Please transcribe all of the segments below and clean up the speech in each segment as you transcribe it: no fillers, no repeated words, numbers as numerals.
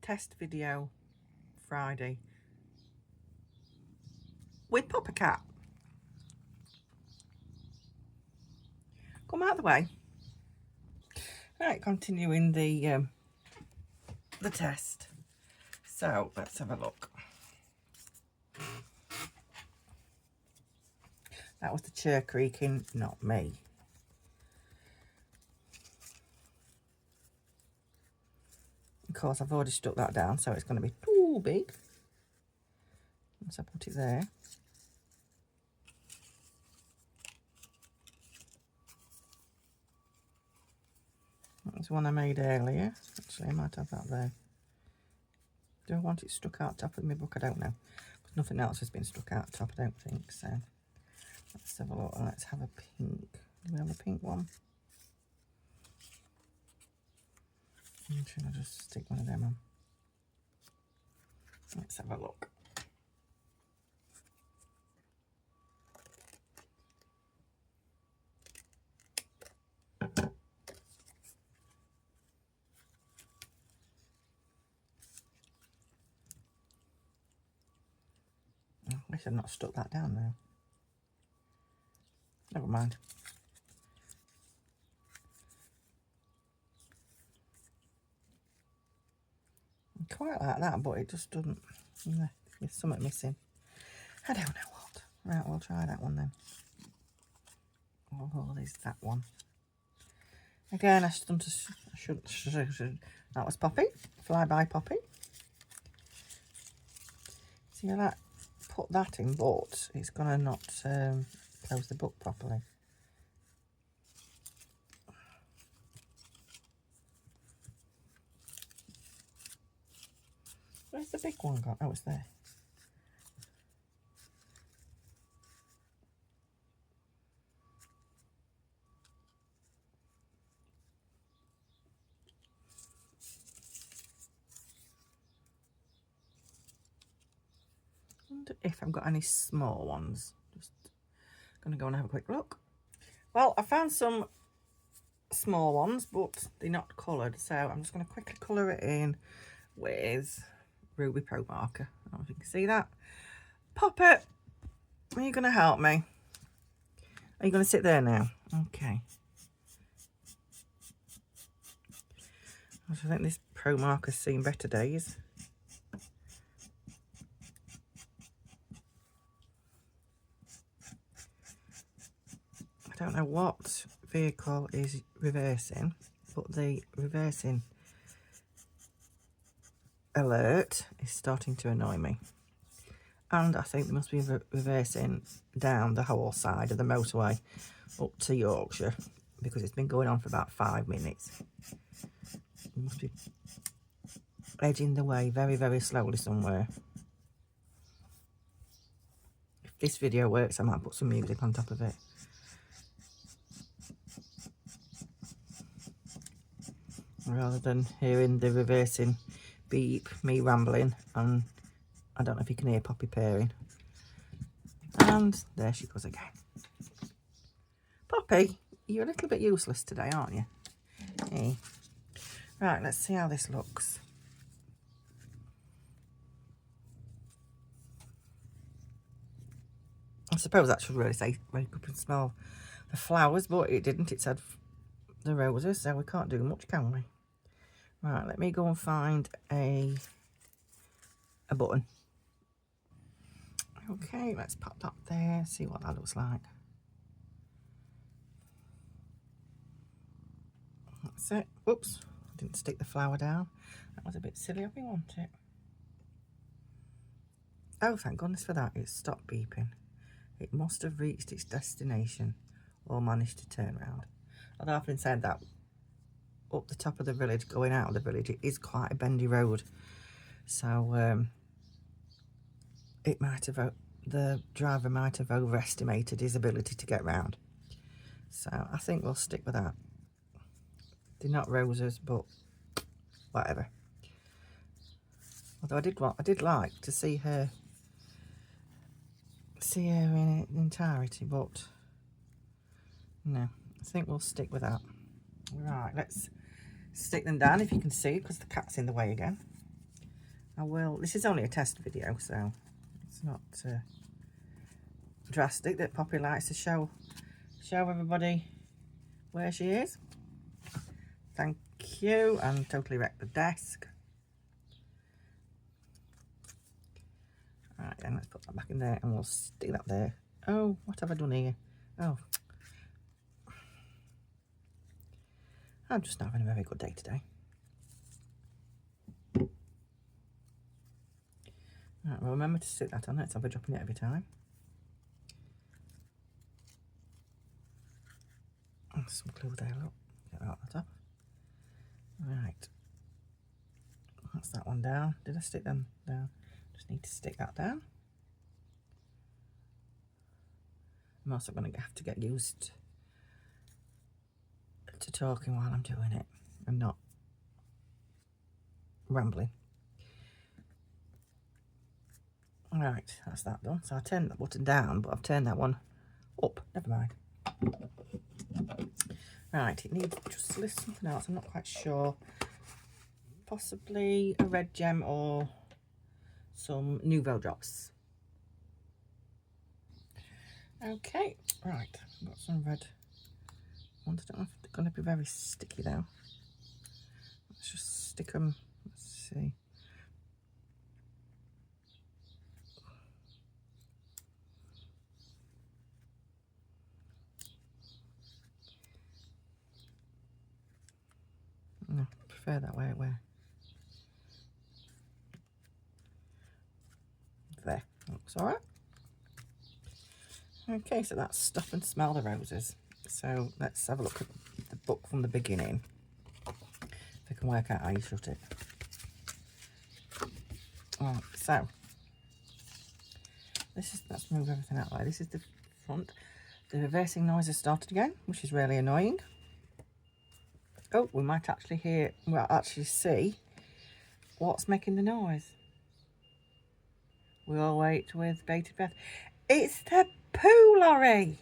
test video Friday with Papa Cat. Come out of the way. Right, continuing the test. So let's have a look. That was the chair creaking, not me. Of course, I've already stuck that down, so it's going to be too big. So I put it there. That's one I made earlier. Actually, I might have that there. Do I want it stuck out top of my book? I don't know. Because nothing else has been stuck out top, I don't think. So let's have a look. Let's have a pink. Do we have a pink one? Should I just stick one of them on? Let's have a look. I wish I'd not stuck that down there. Never mind. I quite like that, but it just doesn't. There's something missing. I don't know what. Right, we'll try that one then. Oh, there's that one. Again, I should. That was Poppy. Fly by Poppy. See, I like put that in, but it's gonna not close the book properly. Where's the big one gone? Oh, it's there. I wonder if I've got any small ones. Just gonna go and have a quick look. Well, I found some small ones, but they're not coloured, so I'm just going to quickly colour it in with Ruby Pro Marker. I don't know if you can see that. Poppet, are you going to help me? Are you going to sit there now? Okay. I think this Pro Marker's seen better days. I don't know what vehicle is reversing, but the reversing alert is starting to annoy me. And I think they must be reversing down the whole side of the motorway up to Yorkshire, because it's been going on for about 5 minutes. They must be edging the way very, very slowly somewhere. If this video works, I might put some music on top of it. Rather than hearing the reversing beep, me rambling, and I don't know if you can hear Poppy purring. And there she goes again. Poppy, you're a little bit useless today, aren't you? Hey. Right, let's see how this looks. I suppose that should really say wake up and smell the flowers, but it didn't. It said the roses, so we can't do much, can we? Right, let me go and find a button. Okay, let's pop that there, see what that looks like. That's it. Oops, didn't stick the flower down. That was a bit silly of me, wasn't it? Oh, thank goodness for that. It stopped beeping. It must have reached its destination or managed to turn around. Although I've been saying that up the top of the village, going out of the village, it is quite a bendy road. So it might have, the driver might have overestimated his ability to get round. So I think we'll stick with that. They're not roses, but whatever. Although I did like to see her in entirety, but no, I think we'll stick with that. Right, let's stick them down if you can see, because the cat's in the way again. I will. This is only a test video, so it's not drastic that Poppy likes to show everybody where she is. Thank you, and totally wrecked the desk. Right, then let's put that back in there and we'll stick that there. Oh, what have I done here? Oh, I'm just not having a very good day today. Right, well, remember to stick that on it, so I'll be dropping it every time. And some glue there, look. Get that on the top. Right. That's that one down. Did I stick them down? Just need to stick that down. I'm also going to have to get used to talking while I'm doing it and not rambling. Right, that's that done. So I turned that button down, but I've turned that one up. Never mind. Right, it needs just a little something else. I'm not quite sure. Possibly a red gem or some Nouveau drops. Okay, right. I've got some red ones. I don't know if they're going to be very sticky though. Let's just stick them. Let's see. No, I prefer that way. There, looks all right. Okay, so that's Stop and Smell the Roses. So let's have a look at the book from the beginning. If I can work out how you shut it. Right, so let's move everything out of the way. This is the front. The reversing noise has started again, which is really annoying. Oh, we might actually see what's making the noise. We all wait with bated breath. It's the poo lorry.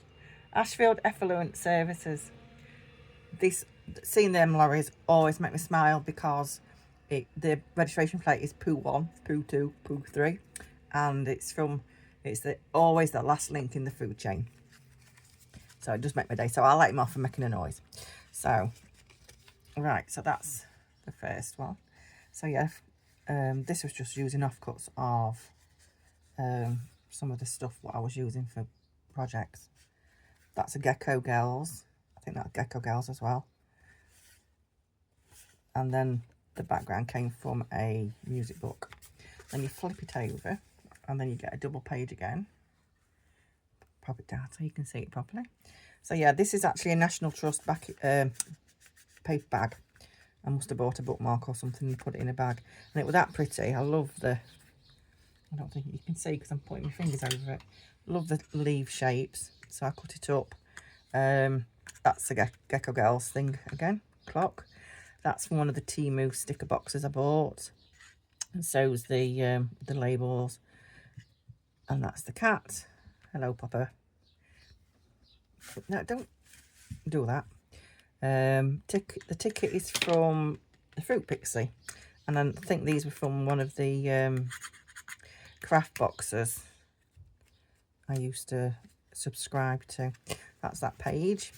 Ashfield Effluent Services. Seeing them lorries always make me smile because the registration plate is poo 1, poo 2, poo 3, and it's always the last link in the food chain. So it does make my day. So I'll let him off for making a noise. So, right, so that's the first one. So yeah, this was just using offcuts of some of the stuff what I was using for projects. That's a Gecko Girls. I think that's Gecko Girls as well. And then the background came from a music book. Then you flip it over and then you get a double page again. Pop it down so you can see it properly. So yeah, this is actually a National Trust paper bag. I must have bought a bookmark or something and put it in a bag. And it was that pretty. I love I don't think you can see because I'm putting my fingers over it. Love the leaf shapes. So I cut it up. That's the Gecko Girls thing again. Clock. That's from one of the Temu sticker boxes I bought. And so's the labels. And that's the cat. Hello, Papa. No, don't do that. The ticket is from the Fruit Pixie. And I think these were from one of the craft boxes I used to subscribe to. That's that page.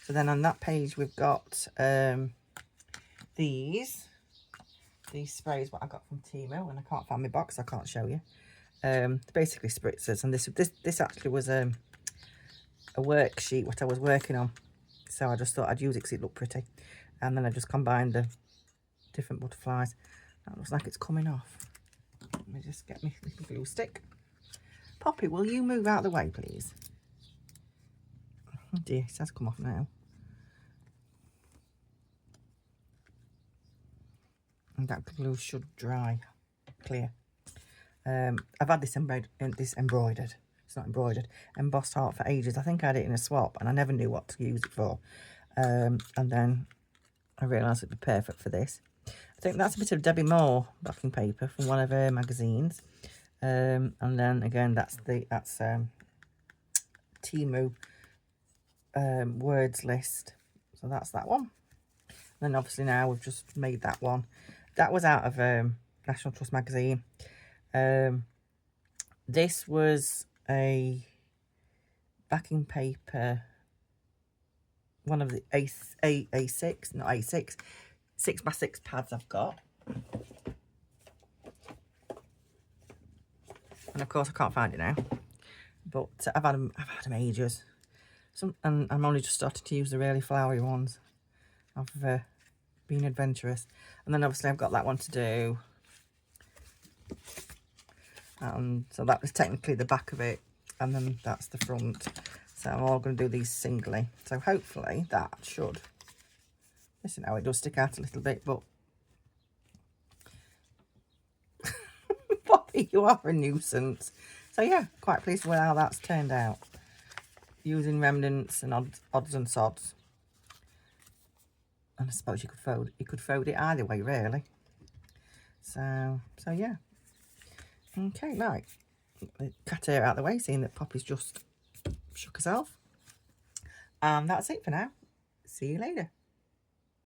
So then on that page we've got these sprays what I got from Temu, and I can't find my box, I can't show you. Basically spritzers, and this actually was a worksheet what I was working on, so I just thought I'd use it because it looked pretty, and then I just combined the different butterflies. That looks like it's coming off. Let me just get my little glue stick. Poppy, will you move out of the way, please? Oh dear, it has come off now. And that glue should dry clear. I've had this embroidered. It's not embroidered. Embossed heart for ages. I think I had it in a swap and I never knew what to use it for. And then I realised it'd be perfect for this. I think that's a bit of Debbie Moore backing paper from one of her magazines. And then again, that's Temu words list. So that's that one. And then obviously now we've just made that one. That was out of National Trust magazine. This was a backing paper, one of the A6, not A6, 6x6 pads I've got. And of course I can't find it now, but I've had them ages. And I'm only just starting to use the really flowery ones. I've been adventurous. And then obviously I've got that one to do. So that was technically the back of it, and then that's the front. So I'm all going to do these singly. So hopefully that should, listen how it does stick out a little bit, but Poppy, you are a nuisance. So yeah, quite pleased with how that's turned out, using remnants and odds and sods. And I suppose you could fold it either way, really. So yeah. Okay, right. Cut her out of the way, seeing that Poppy's just shook herself. And that's it for now. See you later.